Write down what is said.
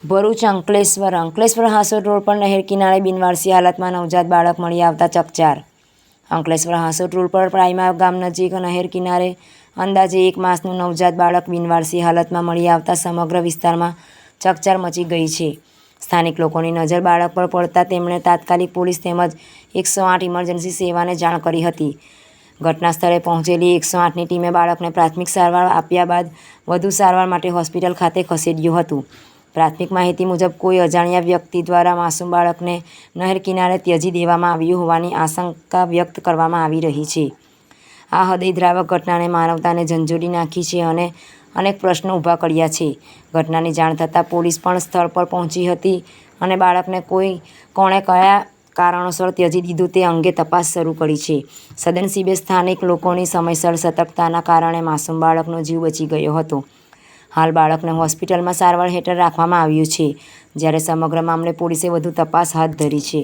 Bharuch Ankleshwar Hansot road પર નહેર કિનારે બિનવારસી હાલતમાં નવજાત બાળક મળી આવતા ચકચાર. અંકલેશ્વર હાંસોટ રોડ પર પ્રાઇમા ગામ નજીક નહેર કિનારે અંદાજે 1 માસનું નવજાત બાળક બિનવારસી હાલતમાં મળી આવતા સમગ્ર વિસ્તારમાં ચકચાર મચી ગઈ છે. સ્થાનિક લોકોની નજર બાળક પર પડતા તેમણે તાત્કાલિક પોલીસ તેમજ 108 ઇમરજન્સી સેવાને જાણ કરી હતી. ઘટના સ્થળે પહોંચેલી 108ની ટીમે બાળકને પ્રાથમિક સારવાર આપ્યા બાદ વધુ સારવાર માટે હોસ્પિટલ ખાતે ખસેડ્યું હતું. પ્રાથમિક માહિતી મુજબ કોઈ અજાણ્યા વ્યક્તિ દ્વારા માસૂમ બાળકને નહેર કિનારે ત્યજી દેવામાં આવ્યું હોવાની આશંકા વ્યક્ત કરવામાં આવી રહી છે. આ હૃદયદ્રાવક ઘટનાએ માનવતાને ઝંઝોડી નાખી છે અને અનેક પ્રશ્નો ઊભા કર્યા છે. ઘટનાની જાણ થતાં પોલીસ પણ સ્થળ પર પહોંચી હતી અને બાળકને કોણે કયા કારણોસર ત્યજી દીધું તે અંગે તપાસ શરૂ કરી છે. સદનસીબે સ્થાનિક લોકોની સમયસર સતર્કતાના કારણે માસૂમ બાળકનો જીવ બચી ગયો હતો. હાલ બાળકને હોસ્પિટલમાં સારવાર હેઠળ રાખવામાં આવ્યું છે, જ્યારે સમગ્ર મામલે પોલીસે વધુ તપાસ હાથ ધરી છે.